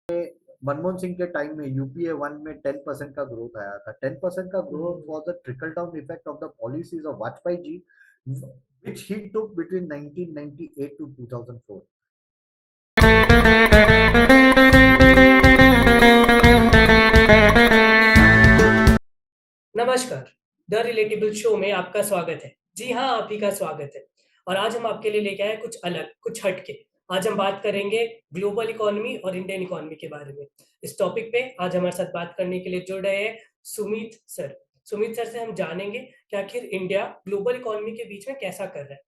मनमोहन सिंह के टाइम में यूपीए 1 में 10% का ग्रोथ आया था। 10% का growth was the trickle down effect of the policies of Vajpayee ji, which he took between 1998 to 2004. नमस्कार। द रिलेटेबल शो में आपका स्वागत है। जी हाँ, आप ही का स्वागत है। और आज हम आपके लिए लेके आए कुछ अलग, कुछ हटके। आज हम बात करेंगे ग्लोबल इकोनॉमी और इंडियन इकोनॉमी के बारे में। इस टॉपिक पे आज हमारे साथ बात करने के लिए जुड़ रहे हैं सुमित सर। सुमित सर से हम जानेंगे कि आखिर इंडिया ग्लोबल इकोनॉमी के बीच में कैसा कर रहा है।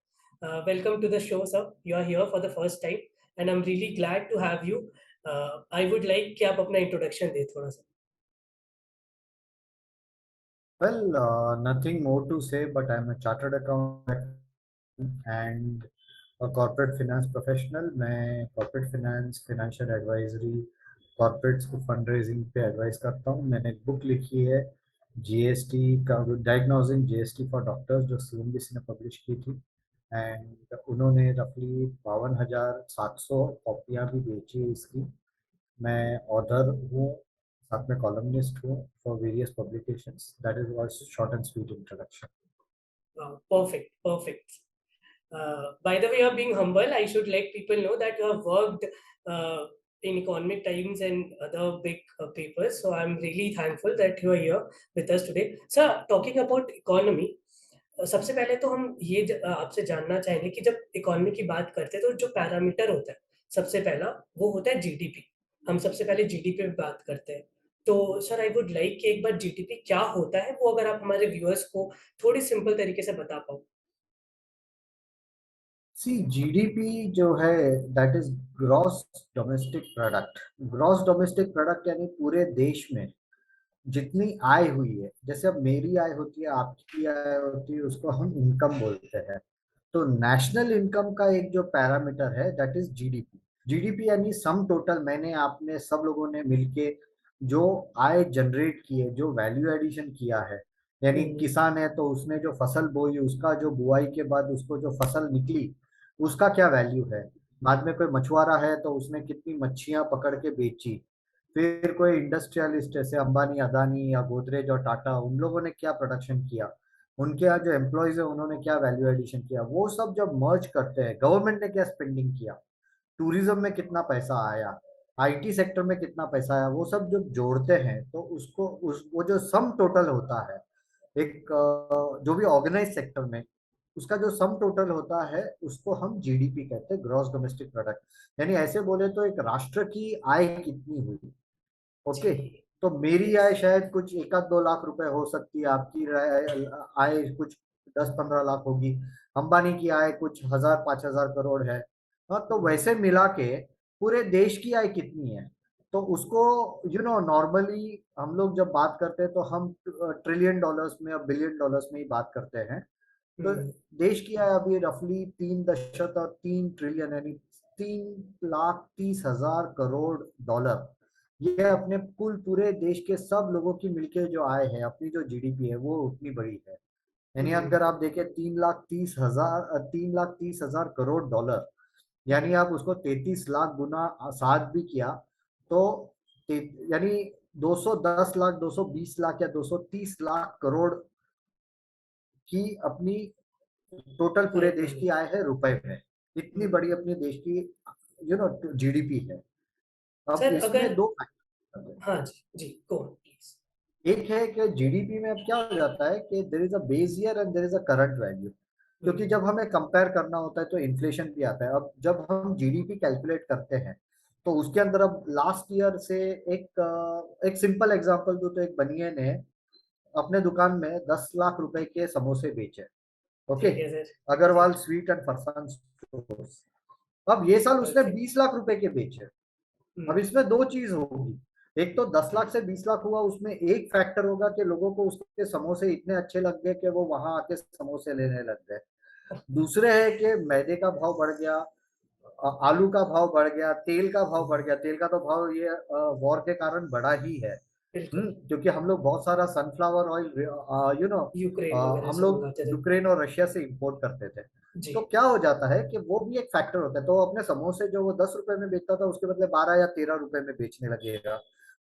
Welcome to the show sir, you are here for the first time and I am really glad to have you. I would like कि आप अपना इंट्रोडक्शन दें थोड़ा सा। Well, nothing more to say, but I'm a chartered accountant and a corporate finance professional. मैं corporate finance, financial advisory, corporates को fundraising पे advise करता हूँ। मैंने एक book लिखी है जीएसटी का, डायग्नोजिंग जीएसटी फॉर डॉक्टर्स, जो सीएनबीसी ने पब्लिश की थी। एंड उन्होंने रफली 52,700 कॉपियाँ भी बेची है इसकी। मैं ऑथर हूँ, साथ में कॉलमनिस्ट हूँ for various publications. That is was short and sweet introduction. Perfect, perfect. By the way of being humble, I should let people know that you have worked uh, in Economic Times and other big papers. So I'm really thankful that you are here with us today. Sir, talking about economy, सबसे पहले तो हम ये आपसे जानना चाहेंगे कि जब इकोनॉमी की बात करते हैं तो जो पैरामीटर होता है सबसे पहला वो होता है जीडीपी। हम सबसे पहले जीडीपी पे बात करते हैं। तो सर आई वुड लाइक कि एक बार जीडीपी क्या होता है वो अगर आप हमारे व्यूअर्स को थोड़ी सिंपल तरीके से बता पाओ। सी, जीडीपी जो है that is gross domestic product. Gross domestic product यानी पूरे देश में जितनी आय हुई है, जैसे अब मेरी आय होती है, आपकी आय होती है, उसको हम इनकम बोलते हैं। तो नेशनल इनकम का एक जो पैरामीटर है दैट इज जीडीपी। जीडीपी यानी सम टोटल, मैंने आपने सब लोगों ने मिलके जो आय जनरेट की है, जो वैल्यू एडिशन किया है। यानी हम्म। किसान है तो उसने जो फसल बोई, उसका जो बुआई के बाद उसको जो फसल निकली, उसका क्या वैल्यू है। बाद में कोई मछुआरा है तो उसने कितनी मच्छियां पकड़ के बेची। फिर कोई इंडस्ट्रियलिस्ट जैसे अंबानी, अदानी या गोदरेज और टाटा, उन लोगों ने क्या प्रोडक्शन किया, उनके यहाँ जो एम्प्लॉयज है उन्होंने क्या वैल्यू एडिशन किया, वो सब जब मर्ज करते हैं, गवर्नमेंट ने क्या स्पेंडिंग किया, टूरिज्म में कितना पैसा आया, आईटी सेक्टर में कितना पैसा आया, वो सब जब जोड़ते हैं तो उसको वो जो सम टोटल होता है, एक जो भी ऑर्गेनाइज सेक्टर में उसका जो सम टोटल होता है, उसको हम जीडीपी कहते हैं, ग्रॉस डोमेस्टिक प्रोडक्ट। यानी ऐसे बोले तो एक राष्ट्र की आय कितनी हुई। ओके। जी। तो मेरी आय शायद कुछ 1-2 लाख रुपए हो सकती है, आपकी आय कुछ 10-15 लाख होगी, अंबानी की आय कुछ 1,000-5,000 करोड़ है। हाँ, तो हम्म। वैसे मिला के पूरे देश की आय कितनी है, तो उसको नॉर्मली हम लोग जब बात करते हैं तो हम ट्रिलियन डॉलर्स में या बिलियन डॉलर्स में ही बात करते हैं। तो हम्म। देश की आय अभी रफली 3.3 ट्रिलियन यानी 3,30,000 करोड़ डॉलर। ये अपने कुल पूरे देश के सब लोगों की मिलके जो आय है, अपनी जो जीडीपी है, वो उतनी बड़ी है। यानी हम्म। अगर आप देखें 3,30,000 करोड़ डॉलर, यानी आप उसको 33 लाख गुना 7 भी किया तो यानी 210 लाख, 220 लाख या 230 लाख करोड़ की अपनी टोटल पूरे देश आईपी। की आय है रुपए में। इतनी बड़ी अपने देश की जीडीपी है। अब सर इसमें अगर दो फैक्टर हैं। हाँ जी जी गो प्लीज। एक है कि जीडीपी में अब क्या हो जाता है कि there is a base year and there is a current value. क्योंकि जब हमें कंपेयर करना होता है तो इन्फ्लेशन भी आता है। अब जब हम जीडीपी कैलकुलेट करते हैं तो उसके अंदर अब लास्ट ईयर से एक सिंपल एग्जांपल दूं तो एक बनिए ने अपने दुकान में 10 लाख रुपए के समोसे बेचे। ओके। ठीक है सर। जी। Agarwal Sweet and Farsan Stores. अब ये साल उसने परफेक्ट। 20 लाख रुपए के बेचे। अब हम्म। इसमें दो चीज होगी, एक तो 10 लाख से 20 लाख हुआ, उसमें एक फैक्टर होगा कि लोगों को उसके समोसे इतने अच्छे लग गए कि वो वहां आके समोसे लेने लग गए। दूसरे है कि मैदे का भाव बढ़ गया, आलू का भाव बढ़ गया, तेल का भाव बढ़ गया। तेल का तो भाव ये वॉर के कारण बढ़ा ही है। बिल्कुल। क्योंकि हम लोग बहुत सारा sunflower oil you know Ukraine वगैरह हम से लोग मंगाते थे। यूक्रेन और रशिया से इंपोर्ट करते थे। जी। तो क्या हो जाता है कि वो भी एक फैक्टर होता है। तो अपने समोसे जो वो 10 रुपए में बेचता था उसके बदले 12 या 13 रुपए में बेचने लगेगा।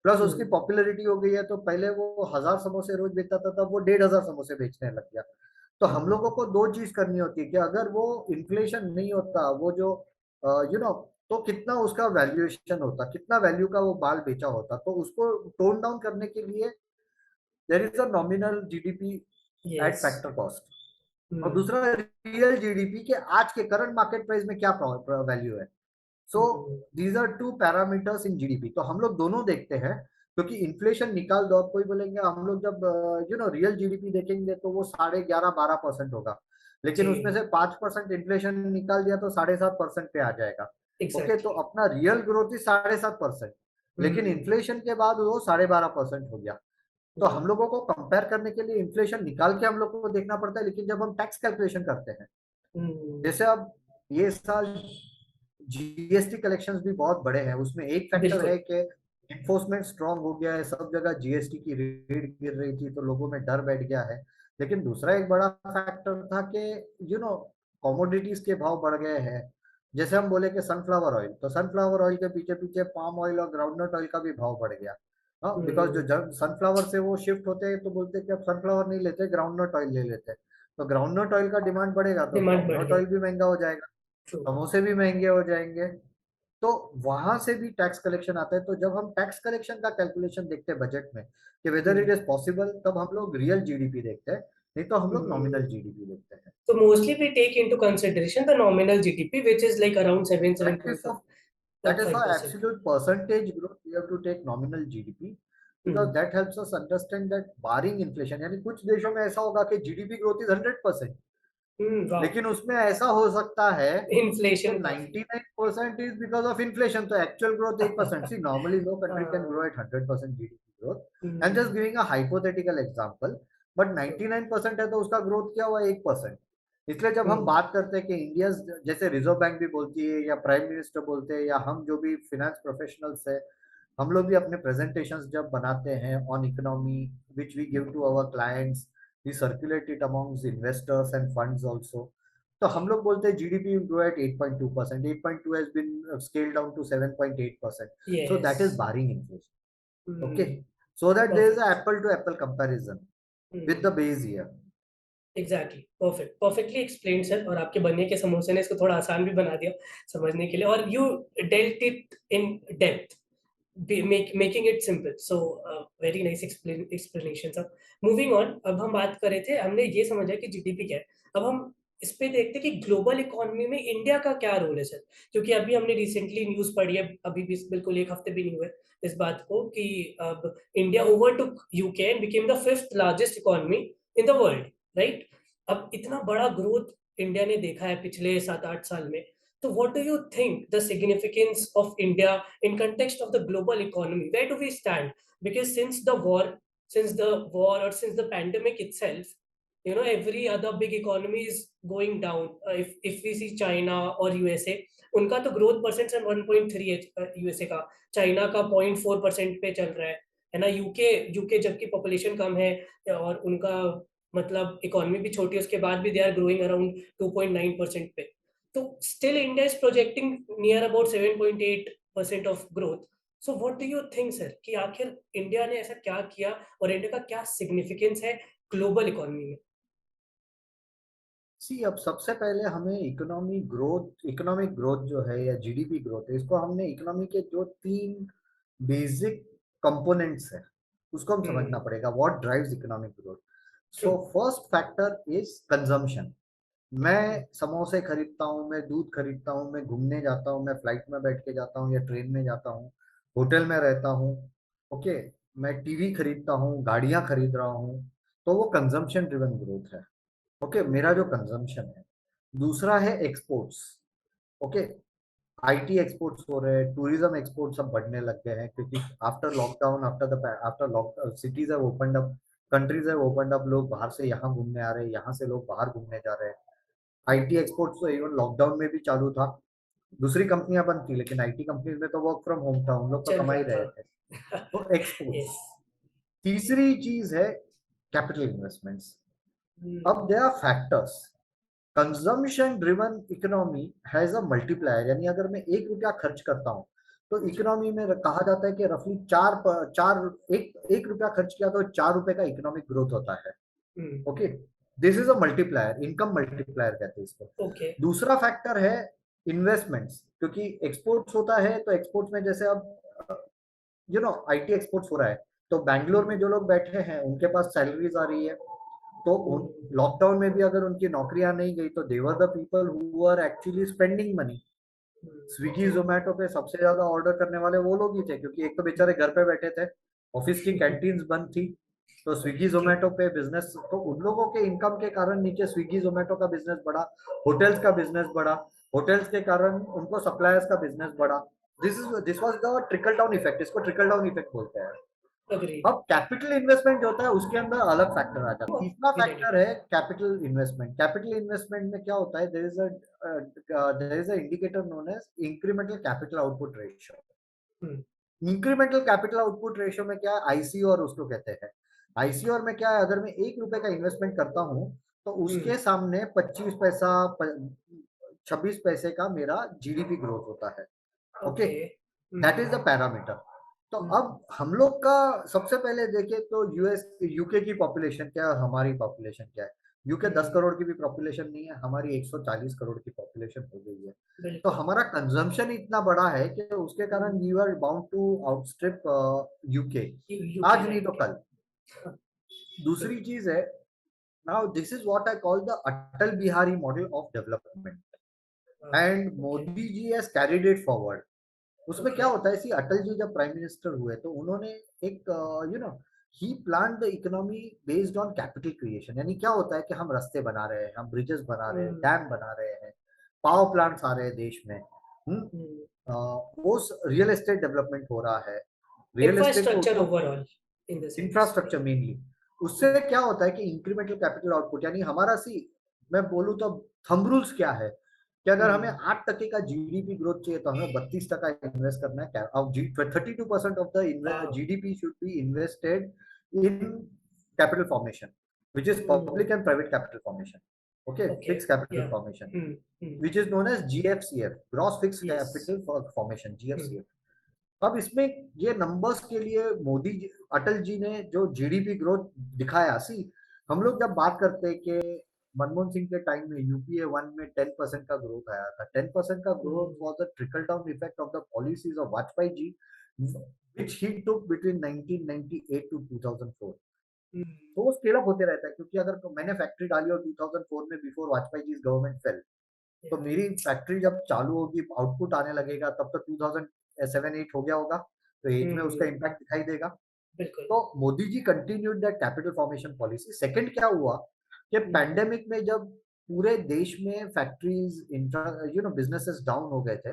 प्लस उसकी हम्म। पॉपुलैरिटी हो गई है, तो पहले वो 1000 समोसे रोज बेचता था, तब वो 1500 समोसे बेचने लग गया। तो हम लोगों हम्म। को दो चीज करनी होती है कि अगर वो इन्फ्लेशन नहीं होता, वो जो तो कितना उसका वैल्यूएशन होता, कितना वैल्यू का वो बाल बेचा होता, तो उसको टोन डाउन करने के लिए there is a nominal GDP at yes. Factor cost. और हम्म। दूसरा रियल जीडीपी के आज के करंट मार्केट प्राइस में क्या वैल्यू है। So hmm. These are two parameters in GDP. तो हम लोग दोनों देखते हैं, क्योंकि इन्फ्लेशन निकाल दो, आप कोई बोलेंगे हम लोग जब रियल जीडीपी देखेंगे तो वो 11.5-12% होगा, लेकिन उसमें जी। से 5% इन्फ्लेशन निकाल दिया तो 7.5% पे आ जाएगा। ओके, तो एग्जैक्टली। अपना रियल ग्रोथ ही 7.5%, लेकिन हम्म। इन्फ्लेशन के बाद वो 12.5% हो गया। तो हम हम्म। लोगों को कंपेयर करने के लिए इन्फ्लेशन निकाल के हम लोग को देखना पड़ता है, लेकिन जब हम टैक्स कैलकुलेशन करते हैं, हम्म। जैसे अब ये साल जीएसटी कलेक्शंस भी बहुत बड़े हैं, उसमें एक फैक्टर बिल्कुल। है कि एनफोर्समेंट स्ट्रांग हो गया है, सब जगह जीएसटी की रेट गिर रही थी तो लोगों में डर बैठ गया है। लेकिन दूसरा एक बड़ा फैक्टर था कि यू नो कमोडिटीज के भाव बढ़ गए हैं। जैसे हम बोले कि सनफ्लावर ऑयल, तो सनफ्लावर ऑयल के पीछे पीछे पाम ऑयल और ग्राउंडनट ऑयल का भी भाव बढ़ गया। हाँ, बिकॉज जो हम्म। जब सनफ्लावर से वो शिफ्ट होते हैं तो बोलते हैं कि अब सनफ्लावर नहीं लेते, ग्राउंडनट ऑयल ले लेते हैं। तो ग्राउंडनट ऑयल का डिमांड बढ़ेगा तो डिमांड बढ़ ग्राउंडनट गई। ऑयल भी महंगा हो जाएगा, ट्रू। समोसे भी महंगे हो जाएंगे। तो वहां से भी टैक्स कलेक्शन आता है। तो जब हम टैक्स कलेक्शन का कैलकुलेशन देखते हैं बजट में कि whether it hmm. Is possible, तब हम लोग रियल जीडीपी देखते हैं, नहीं तो हम लोग नॉमिनल हम्म। जीडीपी देखते हैं। So mostly we take into consideration the nominal GDP, which is like around 7, that is for that is for 7.5%. Absolute percentage growth we have to take nominal GDP, because Hmm. That helps us understand that barring inflation, यानी कुछ देशों में ऐसा होगा कि GDP growth is 100%, Hmm. Wow. लेकिन उसमें ऐसा हो सकता है कि Inflation काफी. 99% इज बिकॉज ऑफ इन्फ्लेशन, तो actual growth 8%। See normally no country can uh, grow at 100% GDP growth. I am just hmm. Giving a hypothetical example, but True. 99% है तो उसका ग्रोथ क्या हुआ, 1%। इसलिए जब हम Hmm. बात करते हैं कि इंडिया, जैसे रिजर्व बैंक भी बोलती है या प्राइम मिनिस्टर बोलते हैं या हम जो भी फिनेंस प्रोफेशनल्स है, हम लोग भी अपने प्रेजेंटेशंस जब बनाते हैं on economy which we give to our clients, we circulate it amongst investors and funds also. तो हम जी. लोग बोलते हैं GDP will grow at 8.2%, 8.2 has been scaled down to 7.8%, so that is Yes. barring inflation. Okay, Hmm. so that there is a Perfect. apple to apple comparison with the Hmm. base year. Exactly, perfect, perfectly explain sir. और आपके बनिए के समोसे ने इसको थोड़ा आसान भी बना दिया समझने के लिए, और you dealt it in depth, making it simple. So very nice explanation sir. Moving on, अब हम बात कर रहे थे, हमने ये समझा कि जीडीपी क्या है। अब हम इस पे देखते हैं कि ग्लोबल इकोनॉमी में इंडिया का क्या रोल है सर। क्योंकि अभी हमने रिसेंटली न्यूज पढ़ी है, अभी भी बिल्कुल एक हफ्ते भी नहीं हुए इस बात को, कि अब India overtook UK and became the 5th largest economy in the world, right. अब इतना बड़ा ग्रोथ इंडिया ने देखा है पिछले 7-8 साल में। तो what do you think the significance of India in context of the global economy? Where do we stand? Because since the war or since the pandemic itself, every other big economy is going down. If we see China or USA, उनका तो growth percent 1.3 है, USA का। China का 0.4% पे चल रहा है ना। यूके यूके जबकि पॉपुलेशन कम है और उनका मतलब इकोनॉमी भी छोटी है, उसके बाद भी दे आर ग्रोइंग अराउंड 2.9% पे। तो still India is projecting near about 7.8% of growth. So what do you think sir कि आखिर इंडिया ने ऐसा क्या किया और इंडिया का क्या सिग्निफिकेंस है ग्लोबल इकोनॉमी में। सी, अब सबसे पहले हमें इकोनॉमिक ग्रोथ जो है या जीडीपी ग्रोथ है, इसको हमने इकोनॉमी के जो तीन बेसिक कंपोनेंट्स है उसको हम समझना हम्म। पड़ेगा, what drives economic growth. True. So first factor is consumption. मैं समोसे खरीदता हूँ, मैं दूध खरीदता हूँ, मैं घूमने जाता हूँ, मैं फ्लाइट में बैठ के जाता हूँ या ट्रेन में जाता हूँ, होटल में रहता हूँ। ओके, मैं टीवी खरीदता हूँ, गाड़ियां खरीद रहा हूँ, तो वो कंजम्पशन ड्रिवन ग्रोथ है। ओके, मेरा जो कंजम्पशन है। दूसरा है एक्सपोर्ट्स। ओके, आईटी एक्सपोर्ट्स हो रहे हैं, टूरिज्म एक्सपोर्ट्स सब बढ़ने लग गए हैं, क्योंकि after lockdown, after lockdown cities have opened up, countries have opened up, लोग बाहर से यहाँ घूमने आ रहे हैं, यहाँ से लोग बाहर घूमने जा रहे हैं। आईटी एक्सपोर्ट्स तो इवन लॉकडाउन में भी चालू था। दूसरी कंपनियां बंद थी, लेकिन आईटी कंपनीज में तो वर्क फ्रॉम होम था, उन लोग तो चल कमा रहा ही था। रहे थे। तो एक्सपोर्ट्स। यस। तीसरी चीज है कैपिटल इन्वेस्टमेंट्स। अब they are factors. Consumption driven economy has a multiplier, यानी अगर मैं 1 रुपया खर्च करता हूँ तो इकोनॉमी में कहा जाता है कि रफली एक रुपया खर्च किया तो 4 रुपए का इकोनॉमिक ग्रोथ होता है। Hmm. Okay, this is a multiplier, income multiplier कहते हैं इसको। Okay. दूसरा फैक्टर है इन्वेस्टमेंट्स, क्योंकि एक्सपोर्ट्स होता है तो एक्सपोर्ट्स में जैसे अब आईटी एक्सपोर्ट्स हो रहा है, तो बैंगलोर में जो लोग बैठे हैं उनके पास सैलरीज आ रही है, तो लॉकडाउन में भी अगर उनकी नौकरियां नहीं गई तो there the people who are actually spending money. Swiggy Zomato पे सबसे ज्यादा ऑर्डर करने वाले वो लोग ही थे, क्योंकि एक तो बेचारे घर पे बैठे थे, ऑफिस की कैंटीन्स बंद थी, तो स्विगी True. जोमेटो पे बिजनेस, तो उन लोगों के इनकम के कारण नीचे स्विगी जोमेटो का बिजनेस बढ़ा, होटल्स का बिजनेस बढ़ा, होटल्स के कारण उनको सप्लायर्स का बिजनेस बढ़ा। This was the trickle down effect, इसको ट्रिकल डाउन इफेक्ट बोलते हैं। Agreed. अब कैपिटल इन्वेस्टमेंट जो होता है उसके अंदर अलग फैक्टर आ जाता है। तीसरा Get it. फैक्टर है कैपिटल इन्वेस्टमेंट। कैपिटल इन्वेस्टमेंट में क्या होता है, there is a indicator known as incremental capital output ratio. Hmm. Incremental capital output ratio में क्या है, आईसीओ और उसको कहते हैं। आईसीओ में क्या है, अगर मैं 1 रुपए का इन्वेस्टमेंट करता हूँ तो उसके सामने 25 पैसा 26 पैसे का मेरा जीडीपी ग्रोथ होता है। Okay, Okay. That is the parameter. तो Hmm. अब हम लोग का सबसे पहले देखें तो यूएस यूके की पॉपुलेशन क्या है, हमारी पॉपुलेशन क्या है। यूके 10 करोड़ की भी पॉपुलेशन नहीं है, हमारी 140 करोड़ की पॉपुलेशन हो गई है। तो बिल्कुल। हमारा कंजम्पशन इतना बड़ा है कि उसके कारण we are bound to outstrip UK, UK, आज नहीं तो राइट। कल। दूसरी चीज है, now this is what I call the Atal Bihari model of development, and okay. Modi ji has carried it forward. उसमें क्या ओके। होता है, इसी अटल जी जब प्राइम मिनिस्टर हुए तो उन्होंने एक ही plan the economy based on capital creation. यानी क्या होता है कि हम रास्ते बना रहे हैं, हम ब्रिजेस बना रहे हैं, डैम बना रहे हैं, पावर प्लांट्स आ रहे हैं देश में। वो रियल एस्टेट डेवलपमेंट हो रहा है, रियल एस्टेट को इंफ्रास्ट्रक्चर उतना overall in the sense. Infrastructure mainly. उससे क्या होता है कि इंक्रीमेंटल कैपिटल आउटपुट, यानी हमारा मैं बोलूँ तो थंब रूल्स क्या है कि अगर हमें 8% का जीडीपी ग्रोथ चाहिए तो हमें 32% इन्वेस्ट करना है। अब 32% of the GDP should be invested in capital formation, which is public and private capital formation. Okay, okay. Fix capital या। Formation, which is known as GFCF, gross fixed yes. capital formation, GFCF। अब इसमें ये numbers के लिए अटल जी ने जो GDP growth दिखाया, हम लोग जब बात करते हैं कि मनमोहन सिंह के टाइम में यूपीए 1 में 10% का ग्रोथ आया था, 10% का growth was the trickle down effect of the policies of Vajpayee ji, which he took between 1998 to 2004। तो वो स्केल अप होते रहता है, क्योंकि अगर मैंने फैक्ट्री डाली और 2004 में before Vajpayee ji government fail, तो मेरी फैक्ट्री जब चालू होगी, आउटपुट आने लगेगा, तब तो 2007-8 हो गया होगा, तो एज में उसका इम्पैक्ट दिखाई देगा। बिल्कुल। तो Modi ji continued that capital formation policy. Second क्या हुआ कि पैंडेमिक में जब पूरे देश में फैक्ट्रीज बिजनेसेस डाउन हो गए थे,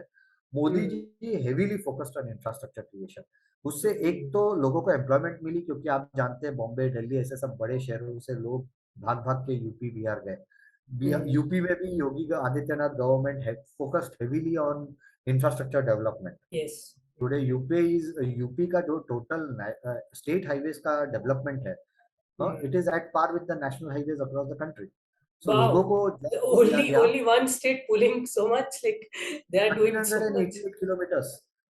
Modi ji heavily focused on infrastructure creation. उससे एक तो लोगों को एम्प्लॉयमेंट मिली, क्योंकि आप जानते हैं बॉम्बे दिल्ली ऐसे सब बड़े शहरों से लोग भाग भाग के यूपी बिहार गए। यूपी में भी योगी आदित्यनाथ गवर्नमेंट है focused heavily on infrastructure development. Yes. Today UP का जो टोटल स्टेट हाईवेज का डेवलपमेंट है, it is at par with the national highways across the country. So लोगों Wow. को जब दिया Only गया only one state pulling so much, like they are doing so much. 1388 kilometers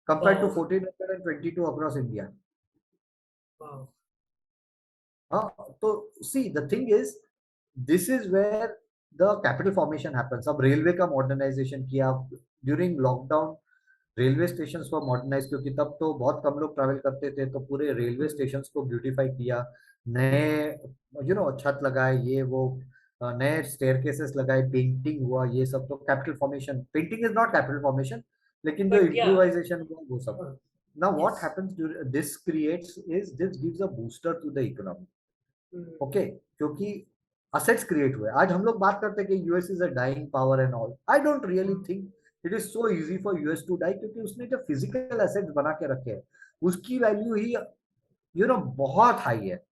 compared to Wow. 1422 across India। Wow. तो see the thing is, this is where the capital formation happens. अब railway का modernisation किया during lockdown, railway station को modernise, क्योंकि तब तो बहुत कम लोग ट्रैवल करते थे, तो पूरे रेलवे स्टेशन को ब्यूटीफाई किया, नए छत लगाए, ये वो नए स्टेयरकेसेस लगाए, पेंटिंग हुआ, ये सब तो capital formation. Painting is not capital formation, लेकिन जो But yeah. इम्प्रोवाइजेशन हुआ वो सब। Now what Yes. Happens, this gives a booster to the economy. Okay, क्योंकि असेट्स क्रिएट हुए। आज हम लोग बात करते हैं कि US is a dying power and all, I don't really think it is so easy for US to die, क्योंकि उसने जो फिजिकल एसेट्स बना के रखे हैं उसकी वैल्यू ही बहुत हाई है।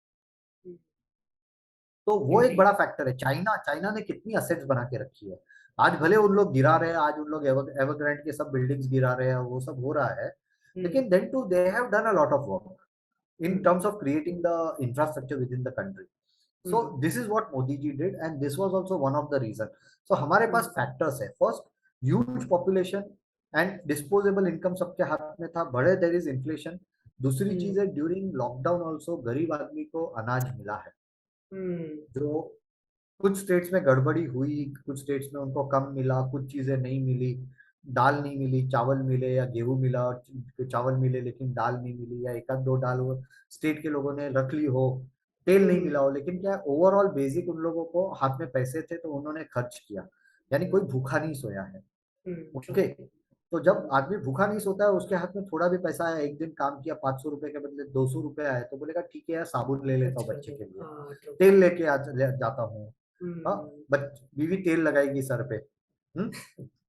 तो वो एक Indeed. बड़ा फैक्टर है। चाइना चाइना ने कितनी असेट्स बना के रखी है। आज भले उन लोग गिरा रहे हैं, आज उन लोग एवरग्रांड के सब बिल्डिंग्स गिरा रहे हैं, वो सब हो रहा है, लेकिन then too they have done a lot of work in terms of creating the infrastructure within the country. So this is what Modi ji did, and this was also one of the reason. So हमारे पास factors है. First, huge population and disposable income सबके हाथ में था. बड़े there is inflation. दूसरी चीज है ड्यूरिंग लॉकडाउन ऑल्सो गरीब आदमी को अनाज मिला है. जो कुछ स्टेट्स में गड़बड़ी हुई, कुछ स्टेट्स में उनको कम मिला, कुछ चीजें नहीं मिली. दाल नहीं मिली, चावल मिले, या गेहूं मिला और चावल मिले लेकिन दाल नहीं मिली, या एक आध दो दाल वो स्टेट के लोगों ने रख ली हो. तेल नहीं मिला हो, लेकिन क्या ओवरऑल बेसिक उन लोगों को हाथ में पैसे थे तो उन्होंने खर्च किया. यानी कोई भूखा नहीं सोया है. ओके. तो जब आदमी भूखा नहीं सोता है, उसके हाथ में थोड़ा भी पैसा आया, एक दिन काम किया, 500 रुपए के बदले 200 रुपए आए, तो बोलेगा ठीक है यार, साबुन ले लेता हूँ बच्चे के लिए, तेल लेके जाता हूँ. बीवी तेल लगाएगी सर पे.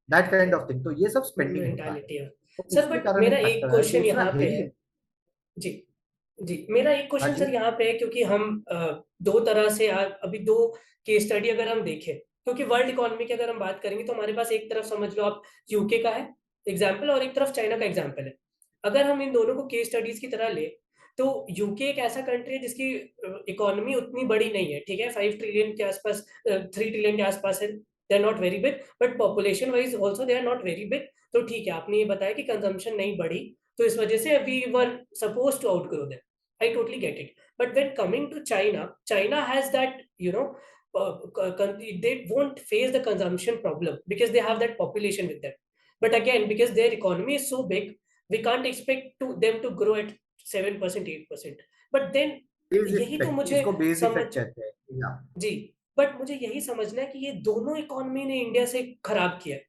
That kind of thing. तो ये सब स्पेंडिंग होता है. तो सर उसके बट कारण मेरा एक एक फैक्टर है. क्वेश्चन दूसरा यहाँ पे हेवी. है. जी जी, मेरा एक हाँ क्वेश्चन जी. सर यहाँ पे है, क्योंकि हम दो तरह से अभी दो केस स्टडी अगर हम देखें, क्योंकि वर्ल्ड इकोनॉमी की अगर हम बात करेंगे तो हमारे पास एक तरफ समझ लो आप यूके का है एग्जाम्पल और एक तरफ चाइना का एग्जाम्पल है. अगर हम इन दोनों को केस स्टडीज की तरह ले तो यूके एक ऐसा कंट्री है जिसकी इकोनॉमी उतनी बड़ी नहीं है, ठीक है, 5 ट्रिलियन के आसपास, 3 ट्रिलियन के आसपास है. They are not very big, but population wise also they are not very big. तो ठीक है, आपने ये बताया कि कंजम्पशन नहीं बढ़ी, तो इस वजह से we were suppose to outgrow them. I totally get it. But when coming to China, China has that, they won't face the consumption problem because they have that population with them. But again, because their economy is so big, we can't expect them to grow at 7%, 8%. But then base यही तो effect, मुझे इसको base समझ effect कहते हैं. या जी, but मुझे यही समझना है कि ये दोनों इकोनॉमी ने इंडिया से खराब किया है.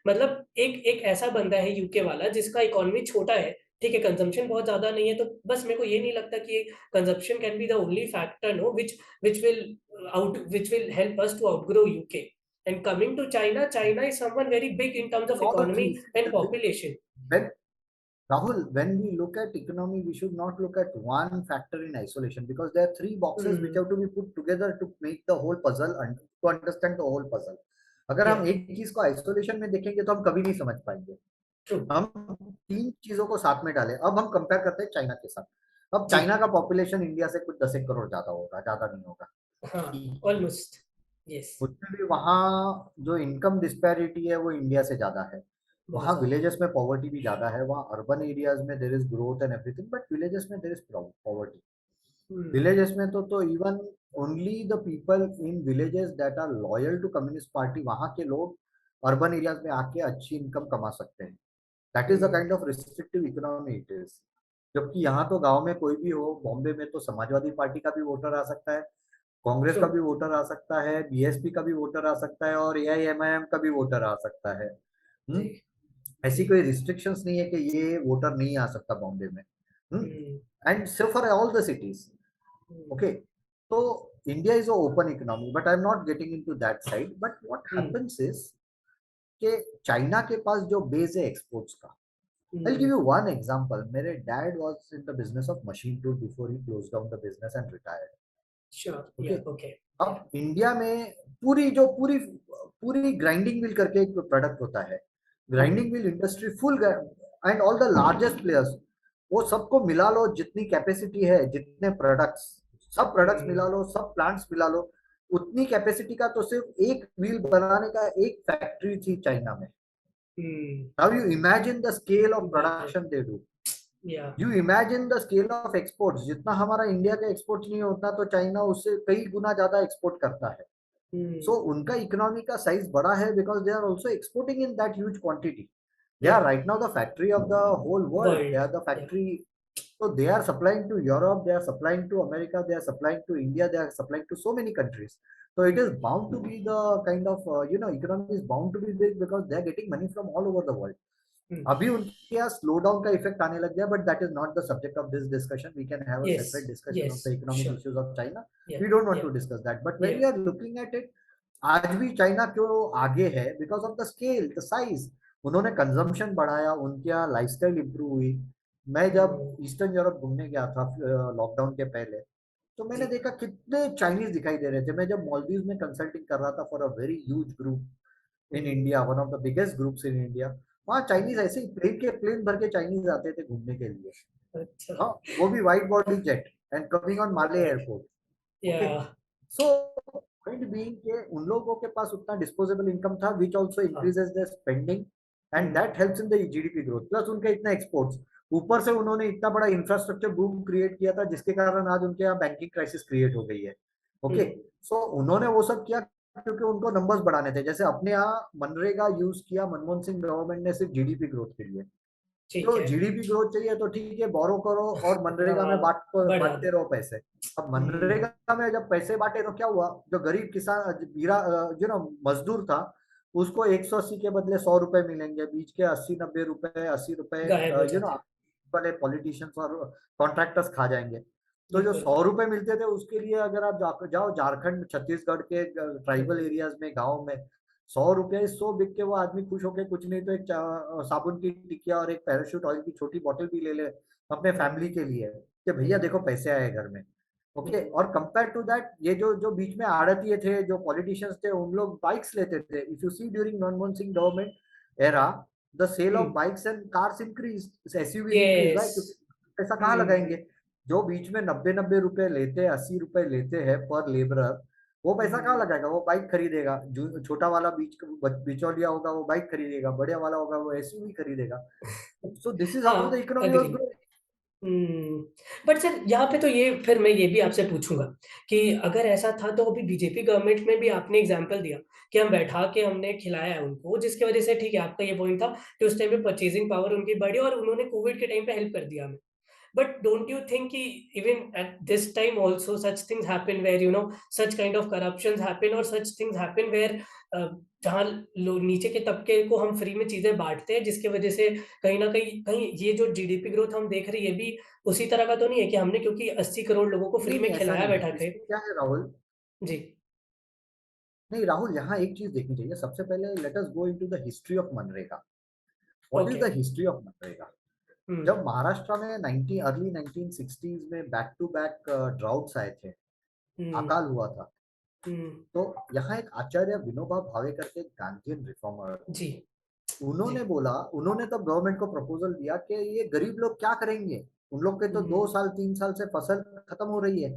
मतलब एक एक ऐसा बंदा है यूके वाला जिसका इकोनॉमी छोटा है, ठीक है, कंजम्पशन बहुत ज्यादा नहीं है, तो बस मेरे को ये नहीं लगता कि consumption can be the only factor no which will help us to outgrow UK. And coming to China, China is someone very big in terms of all the economy three. And population. when Rahul, when we look at economy, we should not look at one factor in isolation, because there are three boxes which have to be put together to make the whole puzzle and to understand the whole puzzle. अगर हम एक चीज को isolation में देखेंगे तो हम कभी नहीं समझ पाएंगे. हम तीन चीजों को साथ में डालें. अब हम कंपेयर करते हैं चाइना के साथ. अब चाइना का पॉपुलेशन इंडिया से कुछ 10 करोड़ ज्यादा होगा, ज्यादा नहीं होगा. Almost yes. उसमें भी वहाँ जो इनकम डिस्पैरिटी है वो इंडिया से ज्यादा है. वहाँ विलेजेस में पॉवर्टी भी ज्यादा है. वहाँ अर्बन एरियाज में there is growth and everything, but villages में देयर इज पॉवर्टी. विलेजेस में तो even only the people in villages that are loyal to communist party, वहाँ के लोग अर्बन एरियाज में आके अच्छी इनकम कमा सकते हैं. That is the kind of restrictive economy it is. जबकि यहाँ तो गांव में कोई भी हो, बॉम्बे में तो समाजवादी पार्टी का भी वोटर आ सकता है, कांग्रेस का भी वोटर आ सकता है, बीएसपी का भी वोटर आ सकता है, और एआईएमआईएम का भी वोटर आ सकता है. ऐसी कोई रिस्ट्रिक्शंस नहीं है कि ये वोटर नहीं आ सकता बॉम्बे में. And so for all the cities. Okay. तो India is a open economy, but I am not getting into that side. But what happens is कि चाइना के पास जो बेस है एक्सपोर्ट्स का. I'll give you one example. मेरे dad was in the business of machine tool before he closed down the business and retired. Sure. Okay. Yeah. Okay. अब India में पूरी ग्राइंडिंग व्हील करके एक प्रोडक्ट होता है. Grinding wheel industry full, and all the largest players, वो सबको मिला लो, जितनी कैपेसिटी है, जितने प्रोडक्ट्स, सब प्रोडक्ट्स मिला लो, सब प्लांट्स मिला लो, उतनी कैपेसिटी का तो सिर्फ एक व्हील बनाने का एक फैक्ट्री थी चाइना में. Now you imagine the scale of production they do. Yeah. You imagine the scale of exports. जितना हमारा इंडिया का एक्सपोर्ट नहीं होता, तो चाइना उससे कई गुना ज्यादा एक्सपोर्ट करता है. So उनका इकोनॉमी का साइज बड़ा है because they are also exporting in that huge quantity. They are right now the factory of the whole world. They are the factory. So they are supplying to Europe, they are supplying to America, they are supplying to India, they are supplying to so many countries. So it is bound to be the kind of economy is bound to be big because they are getting money from all over the world. अभी उनके यहाँ slow down का effect आने लग गया, but that is not the subject of this discussion. We can have a separate discussion of the economic issues of China. We don't want to discuss that. But when we are looking at it, आज भी China क्यों आगे है? Because of the scale, the size. उन्होंने consumption बढ़ाया, उनके यहाँ lifestyle improve हुई. मैं जब ईस्टर्न यूरोप घूमने गया था लॉकडाउन के पहले, तो मैंने देखा कितने चाइनीज दिखाई दे रहे थे. मैं जब मालदीव में कंसल्टिंग कर रहा था for a very huge group in India, one of the biggest groups in India, वहाँ चाइनीज ऐसे ही प्लेन भर के चाइनीज आते थे घूमने के लिए. अच्छा. हाँ, वो भी wide body jet and coming on Male airport. So point being के उन लोगों के पास उतना डिस्पोजेबल इनकम था विच आल्सो हाँ। Increases their spending and that helps in the GDP growth, plus उनके इतना एक्सपोर्ट्स, ऊपर से उन्होंने इतना बड़ा इंफ्रास्ट्रक्चर बूम क्रिएट किया था जिसके कारण आज उनके यहाँ बैंकिंग क्राइसिस क्रिएट हो गई है। ओके, सो उन्होंने वो सब किया क्योंकि उनको नंबर्स बढ़ाने थे। जैसे अपने यहाँ मनरेगा यूज किया मनमोहन सिंह गवर्नमेंट ने सिर्फ जीडीपी ग्रोथ के लिए, ठीक तो है। जीडीपी ग्रोथ चाहिए तो ठीक है बोरो करो और मनरेगा में हाँ, बढ़ा बांटते दो। रहो पैसे। अब मनरेगा में जब पैसे बांटे तो क्या हुआ, जो गरीब किसान जो ना मजदूर था उसको 180 के बदले 100 रुपए मिलेंगे, बीच के 80 90 रुपए 80 रुपए गायब हो जाते। वाले पॉलिटिशियंस और कॉन्ट्रैक्टर्स खा जाएंगे। तो जो बिल्कुल। 100 रुपए मिलते थे उसके लिए अगर आप जाओ झारखंड छत्तीसगढ़ के ट्राइबल एरियाज में गाँव में 100 रुपए 100 बिक के वो आदमी खुश होके कुछ नहीं तो एक साबुन की टिकिया और एक पैराशूट ऑयल की छोटी बोतल भी ले ले अपने फैमिली के लिए कि भैया देखो पैसे आए घर में। ओके, और कंपेयर टू दैट ये जो जो बीच में आड़तिए थे जो पॉलिटिशियंस थे उन लोग बाइक्स लेते थे। If you see during Manmohan Singh government era the sale of bikes and cars increase, SUVs increase, yes. Right, क्योंकि पैसा कहाँ लगाएंगे। जो बीच में 90 90 रुपए लेते 80 रुपए लेते हैं पर लेबरर, वो पैसा कहाँ लगाएगा, वो बाइक खरीदेगा। जो छोटा वाला बिचौलिया होगा वो बाइक खरीदेगा, बड़े वाला होगा वो एसयूवी खरीदेगा। So this is how the हाँ, economy was agree. Growing. Hmm. But sir यहाँ पे तो ये फिर मैं ये भी आपसे पूछूंगा कि अगर ऐसा था तो अभी बीजेपी गवर्नमेंट में भी आपने एग्जांपल दिया कि हम बैठा के हमने खिलाया है उनको, जिसकी वजह से ठीक है आपका ये पॉइंट था कि उस टाइम पे परचेजिंग पावर उनकी बढ़ी और उन्होंने कोविड के टाइम पे हेल्प कर दिया हमें। But don't you think कि even at this time also such things happen where you know such kind of corruptions happen और such things happen where जहाँ लोग नीचे के तबके को हम फ्री में चीजें बांटते हैं जिसकी वजह से कहीं ना कहीं ये जो जीडीपी ग्रोथ हम देख रहे हैं ये भी उसी तरह का तो नहीं है कि हमने क्योंकि 80 करोड़ लोगों को फ्री नहीं में नहीं ऐसा खिलाया नहीं है, बैठा के। इसमें क्या है राहुल। जी। नहीं राहुल, यहाँ एक चीज देखनी चाहिए। सबसे पहले let us go into the history of MNREGA. What is okay. The history of MNREGA. Hmm. जब महाराष्ट्र में 90 अर्ली 1960s में बैक टू बैक ड्राउट्स आए थे, हम्म। अकाल हुआ था, हम्म। तो यहाँ एक आचार्य विनोबा भावे करके एक गांधीयन रिफॉर्मर, जी। जी। उन्होंने बोला, उन्होंने तब गवर्नमेंट को प्रपोजल दिया कि ये गरीब लोग क्या करेंगे, उन लोग के तो हम्म। 2 साल 3 साल से फसल खत्म हो रही है,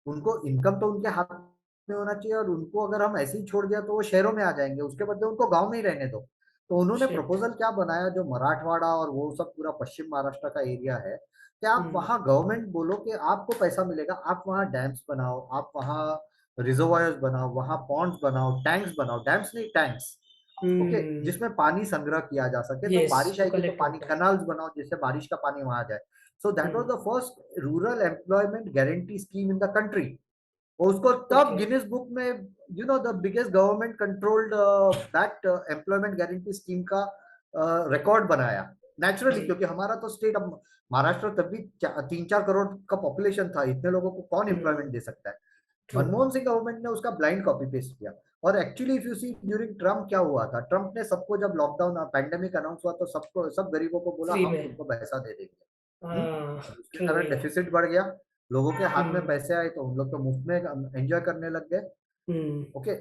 उनको इनकम तो उनके हाथ में होना चाहिए, और उनको अगर हम ऐसे ही छोड़ दिया तो वो शहरों में आ जाएंगे, उसके बदले उनको गांव में ही रहने दो। तो उन्होंने शिट। प्रपोजल क्या बनाया, जो मराठवाड़ा और वो सब पूरा पश्चिम महाराष्ट्र का एरिया है, कि आप हम्म। वहाँ गवर्नमेंट बोलो कि आपको पैसा मिलेगा, आप वहाँ डैम्स बनाओ, आप वहाँ रिजर्वायर्स बनाओ, वहाँ पॉन्ड्स बनाओ, टैंक्स बनाओ, डैम्स नहीं टैंक्स, ओके, हम्म। जिसमें पानी संग्रह किया जा सके, तो यस, बारिश तो आएगी तो कलेक्ट पानी होता है। कनाल्स बनाओ जिससे बारिश का पानी वहां जाए। So that was hmm. The first rural employment guarantee scheme in the country. और उसको तब ओके। गिनीज बुक में, you know the biggest government controlled that employment guarantee scheme का रिकॉर्ड बनाया। नेचुरली जी। क्योंकि हमारा तो स्टेट, अब महाराष्ट्र तब भी 3 4 करोड़ का पॉपुलेशन था, इतने लोगों को कौन एम्प्लॉयमेंट दे सकता है। ट्रू। मनमोहन सिंह गवर्नमेंट ने उसका ब्लाइंड कॉपी पेस्ट किया। और actually if you see during Trump क्या हुआ था, ट्रम्प ने सबको जब लॉकडाउन पैंडेमिक अनाउंस हुआ तो सबको, सब गरीबों को बोला फ्री हम में। तुमको पैसा दे देंगे। हाँ। और उसके ट्रू कारण यार। डेफिसिट बढ़ गया, लोगों के हाथ में हम्म। पैसे आए तो उन लोग तो मुफ्त में एंजॉय करने लग गए। Hmm. Okay,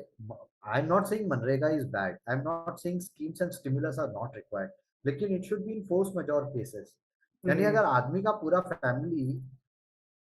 I am not saying मनरेगा is bad, I am not saying schemes and stimulus are not required, लेकिन it should be in force majeure cases. यानी हम्म। अगर आदमी का पूरा फैमिली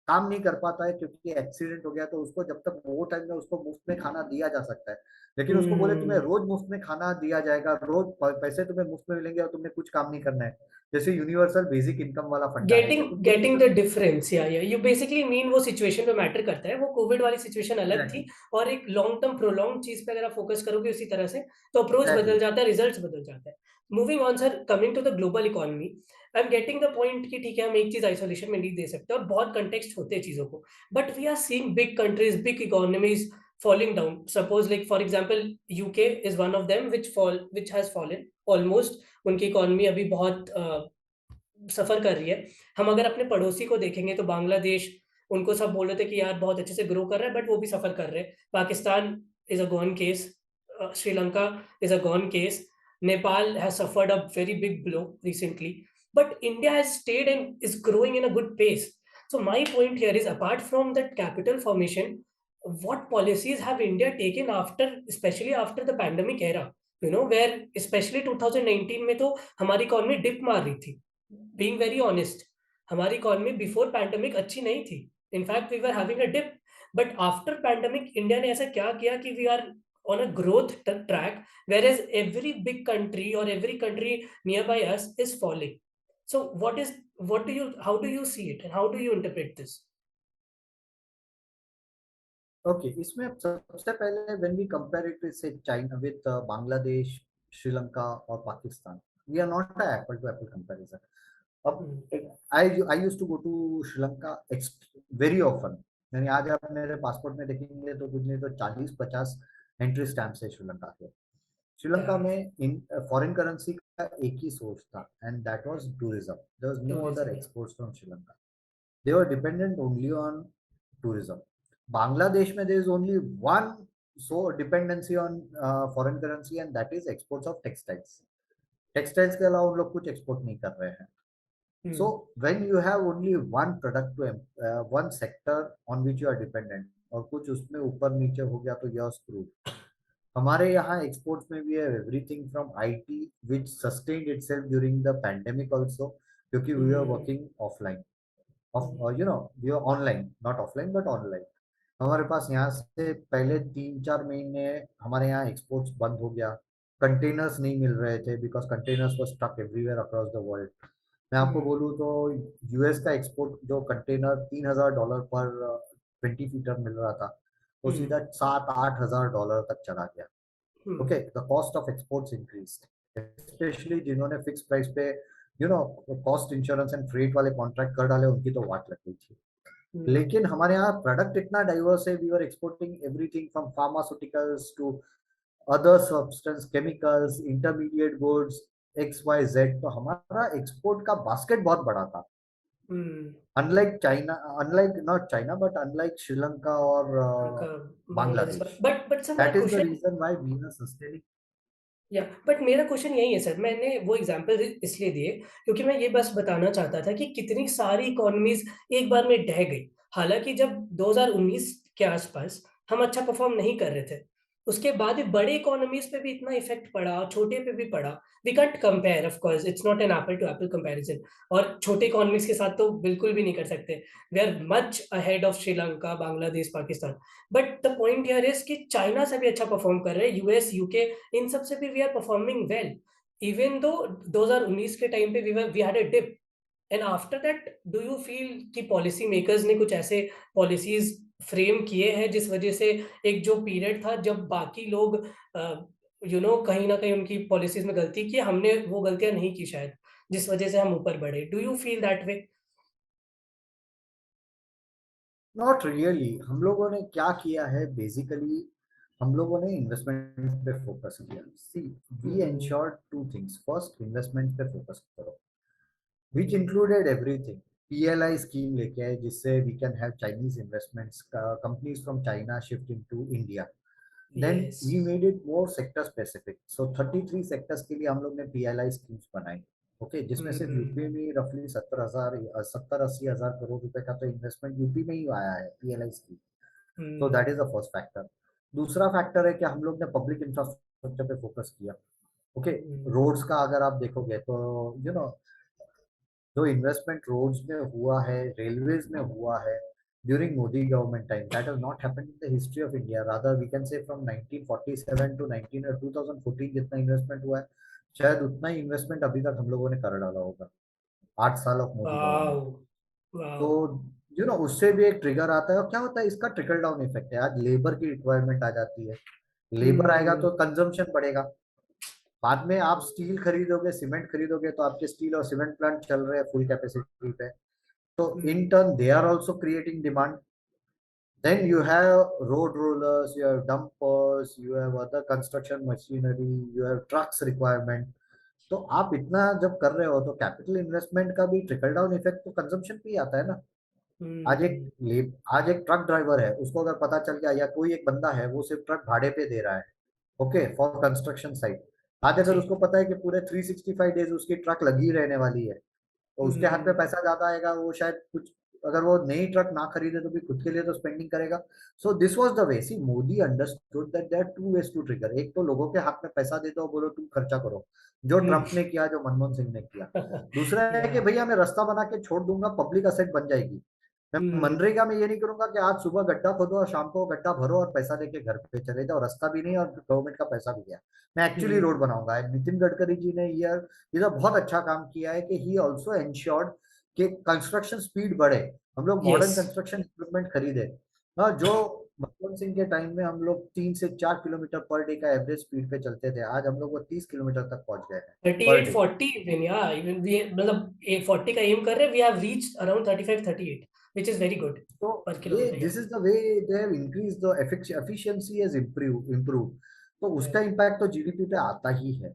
काम नहीं कर पाता है क्योंकि एक्सीडेंट हो गया, तो उसको जब तक वो टाइम में उसको मुफ्त में खाना दिया जा सकता है। लेकिन उसको बोले तुम्हें हम्म। रोज मुफ्त में खाना दिया जाएगा, रोज पैसे तुम्हें मुफ्त में मिलेंगे और तुमने कुछ काम नहीं करना है, जैसे यूनिवर्सल बेसिक इनकम वाला फंडा है, गेटिंग ये तुम बोल नहीं गेटिंग द सकते। डिफरेंस या यू बेसिकली मीन वो सिचुएशन पे मैटर करता है। वो कोविड वाली सिचुएशन अलग थी एग्जैक्टली, और एक लॉन्ग टर्म प्रोलॉन्ग चीज पे अगर आप फोकस करोगे उसी तरह से तो अप्रोच बदल एग्जैक्टली। जाता है, रिजल्ट्स बदल जाता है। Moving on sir, coming to the global economy, I am getting the point कि ठीक है हम एक चीज आइसोलेशन में नहीं दे सकते और बहुत कंटेक्स्ट होते हैं चीजों को, but we are seeing big countries, big economies falling down. Suppose like for example UK is one of them which has fallen almost. उनकी इकोनॉमी अभी बहुत सफर कर रही है। हम अगर अपने पड़ोसी को देखेंगे तो बांग्लादेश, उनको सब बोल रहे थे कि यार बहुत अच्छे से ग्रो कर रहा है बट वो भी सफर कर रहे हैं। Pakistan is a gone case, Sri Lanka is a gone case, Nepal has suffered a very big blow recently, but India has stayed and is growing in a good pace. So my point here is apart from that capital formation, what policies have India taken after, especially after the pandemic era, you know, where especially 2019 में तो हमारी economy dip मार रही थी, being very honest. हमारी economy before pandemic अच्छी नहीं थी, in fact we were having a dip, but after pandemic India ने ऐसा क्या किया कि we are on a growth track, whereas every big country or every country nearby us is falling. So how do you see it and how do you interpret this? Okay, इसमें सबसे पहले when we compare it with China with Bangladesh, Sri Lanka और Pakistan, we are not a apple to apple comparison. अब Hmm. I used to go to Sri Lanka very often. यानी आज आप मेरे passport में देखेंगे तो कुछ नहीं तो 40-50 एंट्री स्टैम्प्स है श्रीलंका के. श्रीलंका Yeah, में इन फॉरेन करेंसी का एक ही सोर्स था, and that was tourism. There was no other tourism. Yeah. Exports from Sri Lanka. They were dependent only on tourism. Bangladesh mein there is only one so dependency on foreign currency, and that is exports of textiles. Textiles के अलावा उन लोग कुछ export नहीं कर रहे हैं. So Hmm. when you have only one product to one sector on which you are dependent, और कुछ उसमें ऊपर नीचे हो गया तो you are screwed. हमारे यहाँ exports में भी है everything from IT which sustained itself during the pandemic also, क्योंकि we were Hmm. working offline. Of Hmm. We are online, not offline but online. हमारे पास यहाँ से पहले 3-4 महीने हमारे यहाँ एक्सपोर्ट्स बंद हो गया. कंटेनर्स नहीं मिल रहे थे because containers were stuck everywhere across the world. मैं आपको Hmm. बोलूँ तो यूएस का एक्सपोर्ट जो कंटेनर $3,000 पर 20 फीटर मिल रहा था, वो Hmm. सीधा $7-8 हजार तक चला गया. Hmm. Okay, the cost of exports increased, specially जिन्होंने फिक्स प्राइस पे कॉस्ट इंश्योरेंस एंड फ्रेट वाले कॉन्ट्रैक्ट कर डाले, उनकी तो वाट लग गई थी. Hmm. लेकिन हमारे यहाँ प्रोडक्ट इतना डाइवर्स है, we are exporting everything from pharmaceuticals to other substance, chemicals, intermediate goods, XYZ. तो हमारा एक्सपोर्ट का बास्केट बहुत बड़ा था. Hmm. Unlike China, unlike not China but unlike Sri Lanka और उनका बांग्लादेश बांग्लादेश. पर बट सर मेरा that is the question reason why we are sustaining. या बट मेरा क्वेश्चन यही है सर, मैंने वो एग्जांपल इसलिए दिए क्योंकि मैं ये बस बताना चाहता था कि कितनी सारी इकोनॉमीज एक बार में ढह गई। हालांकि जब 2019 के आसपास हम अच्छा परफॉर्म नहीं कर रहे थे, उसके बाद भी बड़े इकोनॉमीज पे भी इतना इफेक्ट पड़ा और छोटे पे भी पड़ा। We can't compare, of course it's not an apple to apple comparison, और छोटे इकोनॉमीज के साथ तो बिल्कुल भी नहीं कर सकते। We are much ahead of Sri Lanka, Bangladesh, Pakistan. But the point here is कि चाइना से भी अच्छा परफॉर्म कर रहे हैं, यूएस, यूके, इन सब से भी we are performing well, even though 2019 के टाइम पे we had a dip. And after that do you feel कि पॉलिसी मेकर्स ने कुछ ऐसे पॉलिसीज फ्रेम किए हैं जिस वजह से एक जो पीरियड था जब बाकी लोग कहीं ना कहीं उनकी पॉलिसीज में गलती की, हमने वो गलतियां नहीं की शायद, जिस वजह से हम ऊपर बढ़े? Do you feel that way? Not really. हम लोगों ने क्या किया है बेसिकली, हम लोगों ने इन्वेस्टमेंट पे फोकस किया. See, we hmm. Ensured two things. First, investment पे फोकस करो, which included everything. PLI scheme लेके आए जिससे we can have Chinese investments, companies from China shift into India. Then yes. We made it more sector specific. So 33 sectors के लिए हम लोग ने PLI स्कीम्स बनाई. ओके, जिसमें सिर्फ हम्म. यूपी में रफली 70-80 हजार करोड़ रुपए का तो इन्वेस्टमेंट यूपी में ही आया है PLI स्कीम. तो hmm. That is the first factor. दूसरा फैक्टर है कि हम लोग ने पब्लिक इंफ्रास्ट्रक्चर पे फोकस किया. Okay, hmm. रोड्स का अगर आप देखोगे तो जो इन्वेस्टमेंट रोड्स में हुआ है, रेलवेज में हुआ है during Modi government time, that has not happened in the history of India. Rather we can say from 1947 to 2014 जितना इन्वेस्टमेंट हुआ है, शायद उतना ही इन्वेस्टमेंट अभी तक हम लोगों ने कर डाला होगा, 8 साल ऑफ मोदी वाओ. गवर्नमेंट. तो वाओ. उससे भी एक ट्रिगर आता है. और क्या होता है, इसका ट्रिकल डाउन इफेक्ट है. आज लेबर की रिक्वायरमेंट आ जाती है, लेबर आएगा तो हम्म. कंजम्पशन बढ़ेगा. बाद में आप स्टील खरीदोगे, सीमेंट खरीदोगे, तो आपके स्टील और सीमेंट प्लांट चल रहे हैं फुल कैपेसिटी पे. तो in hmm. turn they are also creating demand. Then you have road rollers, you have dumpers, you have other construction machinery, you have trucks requirement. तो आप इतना जब कर रहे हो तो कैपिटल इन्वेस्टमेंट का भी ट्रिकल डाउन इफेक्ट तो कंजम्पशन पे ही आता है ना. हम्म. आज एक ट्रक ड्राइवर है, उसको अगर पता चल गया, या कोई एक बंदा है वो सिर्फ ट्रक भाड़े पे दे रहा है, ओके, फॉर कंस्ट्रक्शन साइट. आज अगर जी. उसको पता है कि पूरे 365 डेज उसकी ट्रक लगी रहने वाली है, तो उसके हाथ में हम्म. पैसा ज्यादा आएगा. वो शायद कुछ, अगर वो नई ट्रक ना खरीदे तो भी खुद के लिए तो स्पेंडिंग करेगा. So this was the way. See, Modi understood that there are two ways to trigger. एक तो लोगों के हाथ में पैसा दे दो, बोलो तुम खर्चा करो, जो हम्म. ट्रम्प ने किया, जो मनमोहन सिंह ने किया. दूसरा है या. कि भैया मैं रास्ता बना के छोड़ दूंगा, पब्लिक असेट बन जाएगी. मैं मनरेगा में ये नहीं करूंगा कि आज सुबह गड्ढा खोदो और शाम को गड्ढा भरो और पैसा लेके घर पे चले जाओ, रास्ता भी नहीं और गवर्नमेंट का पैसा भी गया। मैं एक्चुअली रोड बनाऊंगा। नितिन गडकरी जी ने ये बहुत अच्छा काम किया है कि ही ऑल्सो एंश्योर्ड कि कंस्ट्रक्शन स्पीड बढ़े, हम लोग मॉडर्न Yes. कंस्ट्रक्शन इक्विपमेंट खरीदे। हाँ, जो मनमोहन सिंह के टाइम में हम लोग 3 से 4 किलोमीटर पर डे का एवरेज स्पीड पे चलते थे, आज हम लोग वो 30 किलोमीटर तक पहुंच गए हैं पर 38, day. 40 even, yeah, even we मतलब 40 का aim कर रहे हैं, we have reached around 35, 38, which is very good तो per ये kilometer, yeah. This is the way they have increase the efficiency has improve. तो उसका Right. इम्पैक्ट तो जीडीपी पे आता ही है।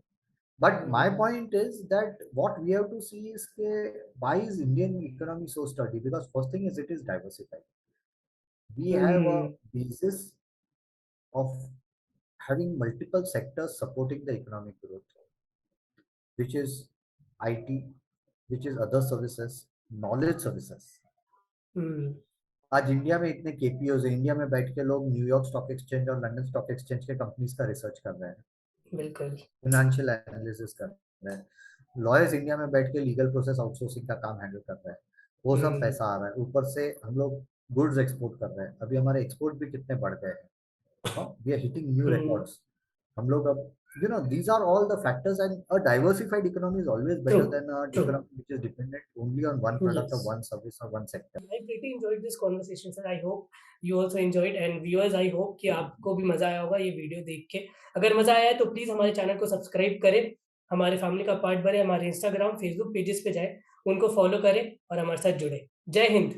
But my Hmm. Point is that what we have to see is के why is Indian economy so steady, because first thing is it is diversified. We have a Hmm. basis of having multiple sectors supporting the economic growth, which is IT, which is other services, knowledge services। Hmm. आज India में इतने केपीओज है, India में बैठ के लोग New York stock exchange और London stock exchange के कंपनीज का रिसर्च कर रहे हैं, बिल्कुल। फाइनेंशियल एनालिसिस कर रहे हैं। लॉयर्स इंडिया में बैठ के लीगल प्रोसेस आउटसोर्सिंग का काम हैंडल कर रहे हैं। वो सब Hmm. पैसा आ रहा है, ऊपर से हम लोग गुड्स एक्सपोर्ट कर रहे हैं। अभी हमारे एक्सपोर्ट भी कितने बढ़ गए हैं, we are hitting new Hmm. Records. हम लोग अब these are all the factors, and a diversified economy is always better True. than an True. economy which is dependent only on one product or Yes. one service or one sector। I pretty enjoyed this conversation, sir. I hope you also enjoyed, and viewers, I hope कि आपको भी मजा आया होगा ये video देख के। अगर मजा आया है तो प्लीज हमारे चैनल को सब्सक्राइब करें, हमारे फैमिली का पार्ट बने, हमारे इंस्टाग्राम, फेसबुक पेजेस पे जाएं, उनको फॉलो करें और हमारे साथ जुड़े। जय हिंद।